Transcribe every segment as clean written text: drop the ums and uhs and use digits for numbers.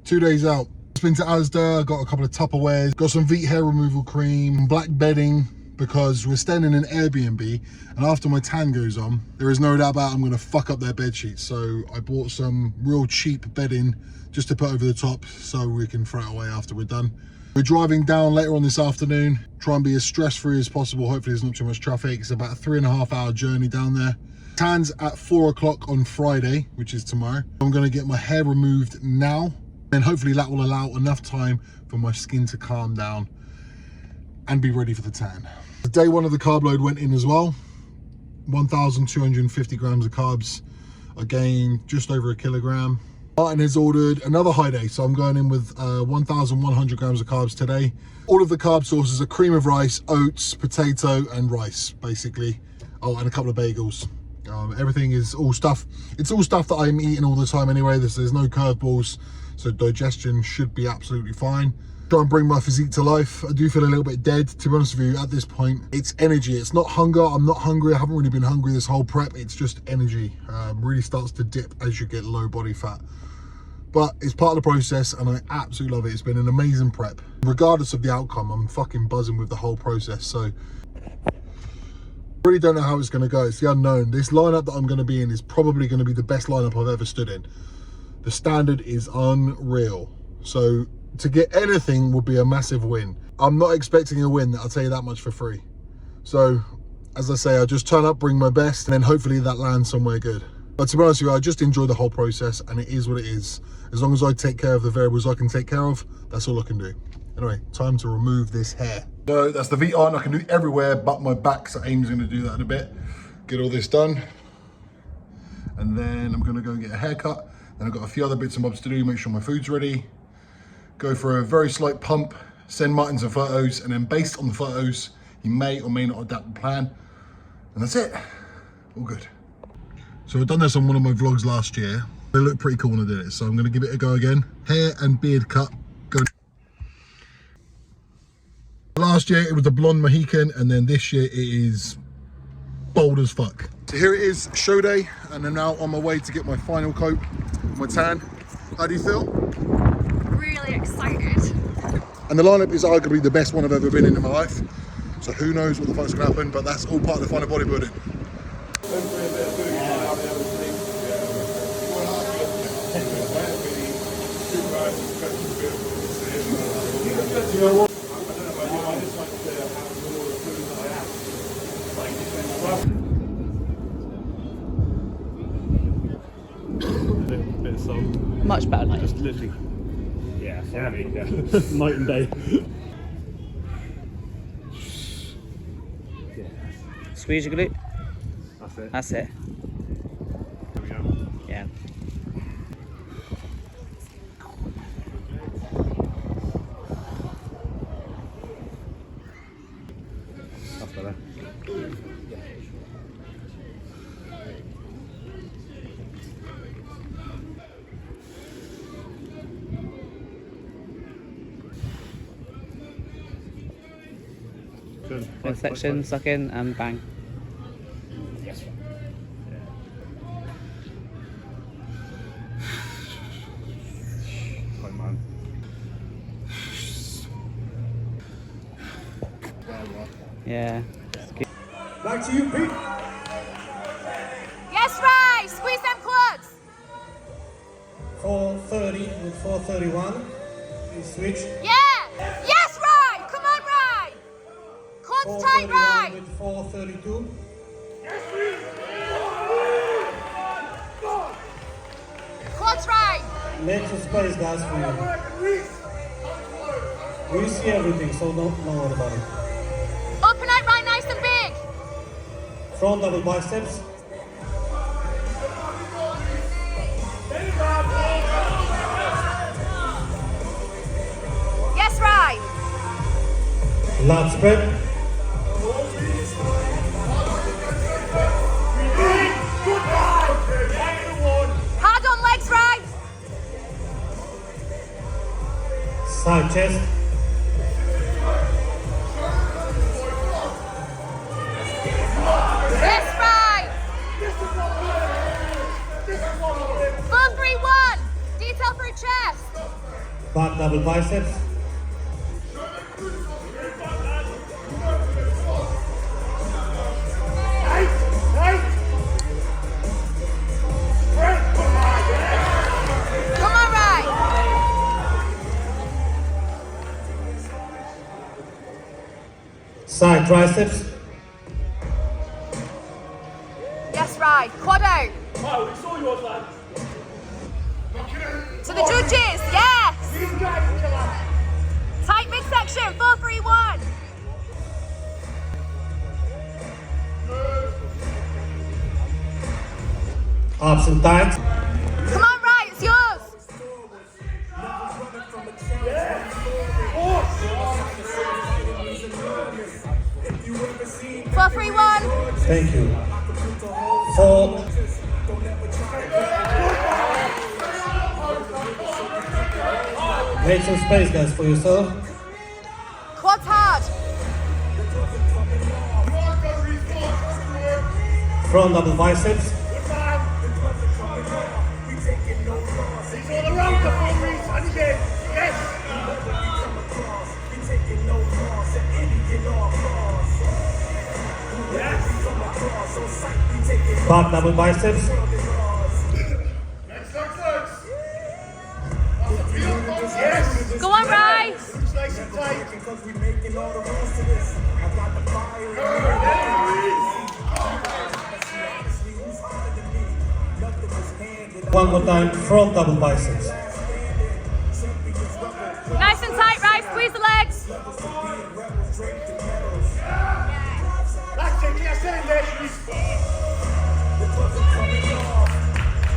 2 days out. Just been to Asda, got a couple of Tupperwares, got some Veet hair removal cream, black bedding, because we're staying in an Airbnb, and after my tan goes on, there is no doubt about I'm gonna fuck up their bed sheets. So I bought some real cheap bedding just to put over the top so we can throw it away after we're done. We're driving down later on this afternoon, try and be as stress-free as possible. Hopefully there's not too much traffic. It's about a 3.5 hour journey down there. Tan's at 4 o'clock on Friday, which is tomorrow. I'm gonna get my hair removed now, and hopefully that will allow enough time for my skin to calm down and be ready for the tan. Day one of the carb load went in as well. 1,250 grams of carbs. I gained just over 1 kilogram. Martin has ordered another high day, so I'm going in with 1,100 grams of carbs today. All of the carb sources are cream of rice, oats, potato, and rice, basically. Oh, and a couple of bagels. Everything is all stuff. It's all stuff that I'm eating all the time anyway. There's no curveballs, so digestion should be absolutely fine. Try and bring my physique to life. I do feel a little bit dead, to be honest with you. At this point, it's energy. It's not hunger. I'm not hungry. I haven't really been hungry this whole prep. It's just energy. Really starts to dip as you get low body fat. But it's part of the process, and I absolutely love it. It's been an amazing prep. Regardless of the outcome, I'm fucking buzzing with the whole process. So really don't know how it's going to go. It's the unknown. This lineup that I'm going to be in is probably going to be the best lineup I've ever stood in. The standard is unreal. So to get anything would be a massive win. I'm not expecting a win, I'll tell you that much for free. So as I say, I just turn up, bring my best, and then hopefully that lands somewhere good. But to be honest with you, I just enjoy the whole process, and it is what it is. As long as I take care of the variables I can take care of, that's all I can do. Anyway, time to remove this hair. So that's the Veet on. I can do it everywhere but my back, so Amy's going to do that in a bit. Get all this done. And then I'm going to go and get a haircut. Then I've got a few other bits and bobs to do, make sure my food's ready. Go for a very slight pump, send Martin some photos, and then based on the photos, he may or may not adapt the plan. And that's it. All good. So I've done this on one of my vlogs last year. It looked pretty cool when I did it, so I'm going to give it a go again. Hair and beard cut. Go. Last year it was a blonde Mohican, and then this year it is bold as fuck. So here it is, show day, and I'm now on my way to get my final coat, my tan. How do you feel? Really excited. And the lineup is arguably the best one I've ever been in my life. So who knows what the fuck's gonna happen, but that's all part of the fun of bodybuilding. Much better night. Just literally, yeah. Night and day. Squeeze your glute. That's it. That's it. There we go. Yeah. That's better. Next section, suck in and bang. Yes. Oh man. Yeah. Back to you, Pete. Yes, Ray! Squeeze them quads! 430 with 431. Please switch. Yeah! Yes, Ray! Come on, Ray! Quads tight, 431 Ray! with 432. Quads, Ray! Make some space, guys, for you. We see everything, so don't worry about it. Open out, Ray, nice and big! Front double biceps. Yes, Ray! Lat spread. Hard on legs, Ray! Side chest. Yes, Ray! 4-3-1! Detail through chest! Back double biceps. Come on, Ray. Side triceps. Yes, Ray. Quad out. Oh, we saw yours, lad. To the judges, yes. Tight midsection, 4, 3, 1. Ups and tights. Come on, Ray, it's yours. Four, 3, 1. Thank you. 4. Make some space, guys, for yourself. Quads hard. Front double biceps. Back double biceps. Go on, Ray. One more time, front double biceps. Nice and tight, Ray. Squeeze the legs.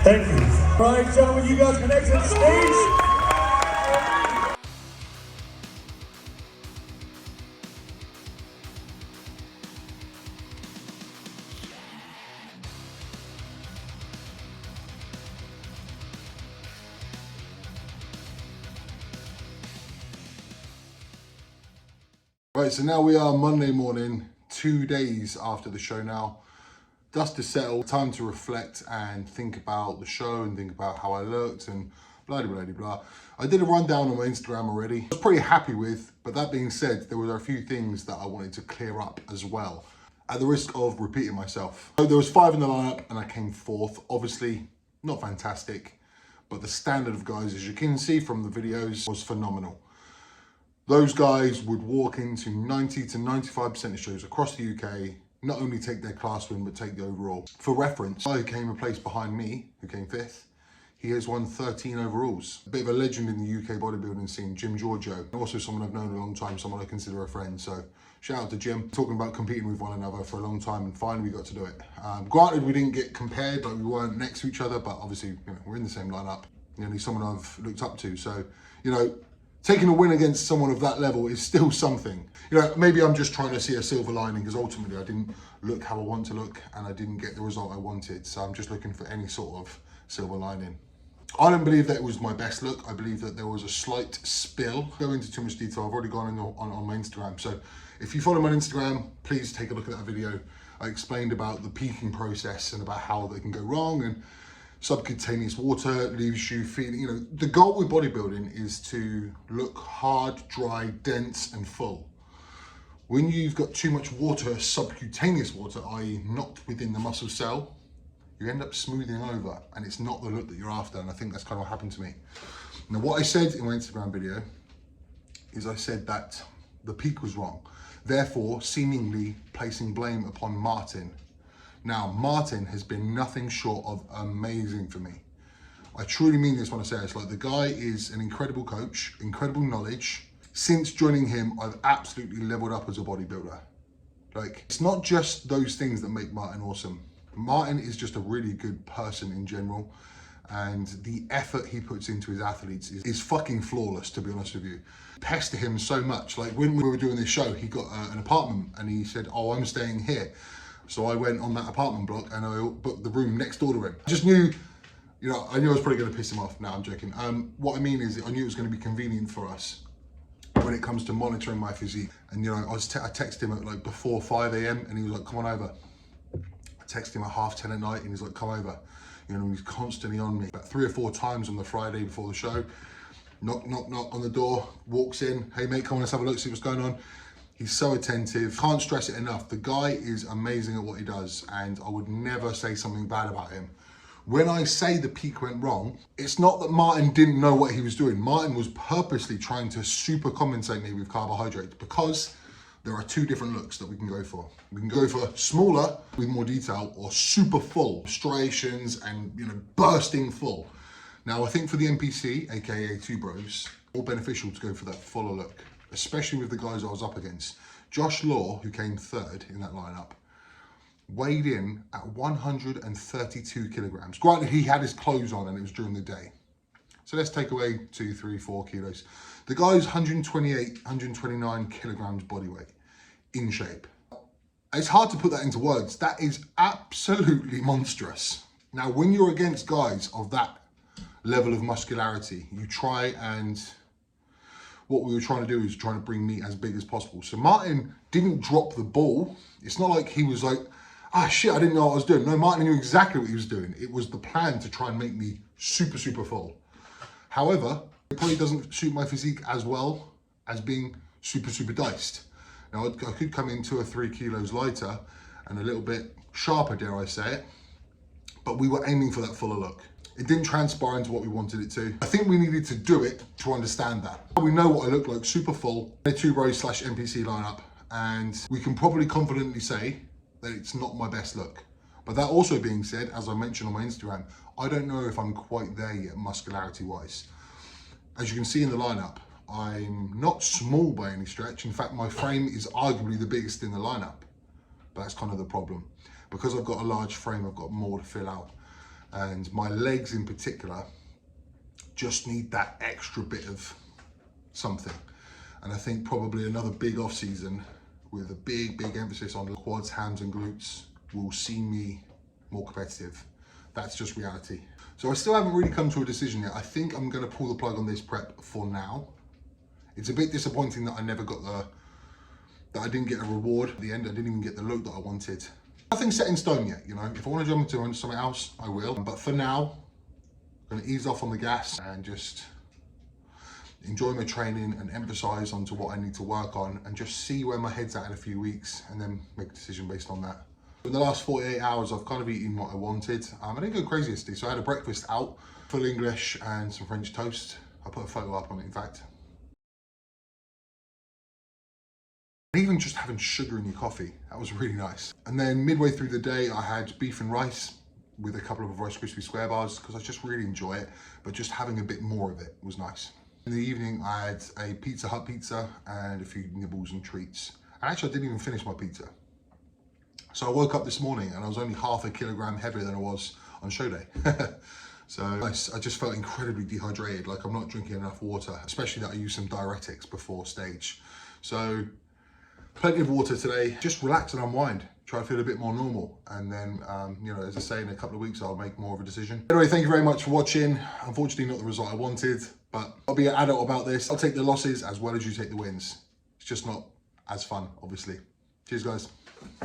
Thank you. Right, gentlemen, you guys can exit the stage. Right, so now we are Monday morning, 2 days after the show now. Dust is settled, time to reflect and think about the show and think about how I looked and blah, blah, blah, blah. I did a rundown on my Instagram already. I was pretty happy with, but that being said, there were a few things that I wanted to clear up as well, at the risk of repeating myself. So there was 5 in the lineup and I came 4th. Obviously, not fantastic, but the standard of guys, as you can see from the videos, was phenomenal. Those guys would walk into 90 to 95% of shows across the UK, not only take their class win, but take the overall. For reference, the guy who came a place behind me, who came 5th, he has won 13 overalls. A bit of a legend in the UK bodybuilding scene, Jim Giorgio. Also someone I've known a long time, someone I consider a friend. So shout out to Jim. Talking about competing with one another for a long time and finally we got to do it. Granted, we didn't get compared, like we weren't next to each other, but obviously, we're in the same lineup. He's someone I've looked up to. So, taking a win against someone of that level is still something. Maybe I'm just trying to see a silver lining because ultimately I didn't look how I want to look and I didn't get the result I wanted. So I'm just looking for any sort of silver lining. I don't believe that it was my best look. I believe that there was a slight spill. Go into too much detail. I've already gone on my Instagram. So if you follow me on Instagram, please take a look at that video. I explained about the peaking process and about how they can go wrong, and subcutaneous water leaves you feeling, the goal with bodybuilding is to look hard, dry, dense and full. When you've got too much water, subcutaneous water, i.e. not within the muscle cell, you end up smoothing over and it's not the look that you're after. And I think that's kind of what happened to me. Now, what I said in my Instagram video is I said that the peak was wrong, therefore seemingly placing blame upon Martin. Now, Martin has been nothing short of amazing for me. I truly mean this when I say it's like the guy is an incredible coach, incredible knowledge. Since joining him, I've absolutely leveled up as a bodybuilder. It's not just those things that make Martin awesome. Martin is just a really good person in general. And the effort he puts into his athletes is fucking flawless, to be honest with you. Pester him so much. Like when we were doing this show, he got an apartment and he said, "Oh, I'm staying here." So I went on that apartment block and I booked the room next door to him. I just knew, I knew I was probably gonna piss him off. No, I'm joking. What I mean is I knew it was gonna be convenient for us when it comes to monitoring my physique. And I texted him at before 5 a.m. and he was like, "Come on over." I texted him at 10:30 at night and he's like, "Come over." He's constantly on me. About 3 or 4 times on the Friday before the show. Knock, knock, knock on the door, walks in. Hey mate, come on, let's have a look, see what's going on. He's so attentive. Can't stress it enough. The guy is amazing at what he does, and I would never say something bad about him. When I say the peak went wrong, it's not that Martin didn't know what he was doing. Martin was purposely trying to super compensate me with carbohydrates, because there are two different looks that we can go for. We can go for smaller with more detail, or super full, striations and, you know, bursting full. Now, I think for the NPC, aka Two Bros, more beneficial to go for that fuller look, especially with the guys I was up against. Josh Law, who came third in that lineup, weighed in at 132 kilograms. Granted, he had his clothes on and it was during the day. So let's take away 2, 3, 4 kilos. The guy's 128, 129 kilograms body weight, in shape. It's hard to put that into words. That is absolutely monstrous. Now, when you're against guys of that level of muscularity, you try, and what we were trying to do is trying to bring me as big as possible. So Martin didn't drop the ball. It's not like he was like, ah shit, I didn't know what I was doing. No, Martin knew exactly what he was doing. It was the plan to try and make me super, super full. However, it probably doesn't suit my physique as well as being super, super diced. Now, I could come in 2 or 3 kilos lighter and a little bit sharper, dare I say it, but we were aiming for that fuller look. It didn't transpire into what we wanted it to. I think we needed to do it to understand that. We know what I look like, super full, a Two Bros / NPC lineup, and we can probably confidently say that it's not my best look. But that also being said, as I mentioned on my Instagram, I don't know if I'm quite there yet muscularity-wise. As you can see in the lineup, I'm not small by any stretch. In fact, my frame is arguably the biggest in the lineup. But that's kind of the problem. Because I've got a large frame, I've got more to fill out. And my legs in particular just need that extra bit of something. And I think probably another big off season with a big, big emphasis on quads, hams and glutes will see me more competitive. That's just reality. So I still haven't really come to a decision yet. I think I'm gonna pull the plug on this prep for now. It's a bit disappointing that I never got that I didn't get a reward at the end. I didn't even get the look that I wanted. Nothing's set in stone yet, you know. If I want to jump into something else, I will. But for now, I'm going to ease off on the gas and just enjoy my training and emphasize onto what I need to work on and just see where my head's at in a few weeks and then make a decision based on that. In the last 48 hours, I've kind of eaten what I wanted. I didn't go crazy yesterday, so I had a breakfast out, full English and some French toast. I put a photo up on it, in fact. Even just having sugar in your coffee, that was really nice. And then midway through the day, I had beef and rice with a couple of Rice Krispie square bars because I just really enjoy it, but just having a bit more of it was nice. In the evening, I had a Pizza Hut pizza and a few nibbles and treats. And actually, I didn't even finish my pizza. So I woke up this morning and I was only half a kilogram heavier than I was on show day. So nice. I just felt incredibly dehydrated, like I'm not drinking enough water, especially that I used some diuretics before stage. So plenty of water today, just relax and unwind, try to feel a bit more normal. And then, you know, as I say, in a couple of weeks, I'll make more of a decision. Anyway, thank you very much for watching. Unfortunately, not the result I wanted, but I'll be an adult about this. I'll take the losses as well as you take the wins. It's just not as fun, obviously. Cheers, guys.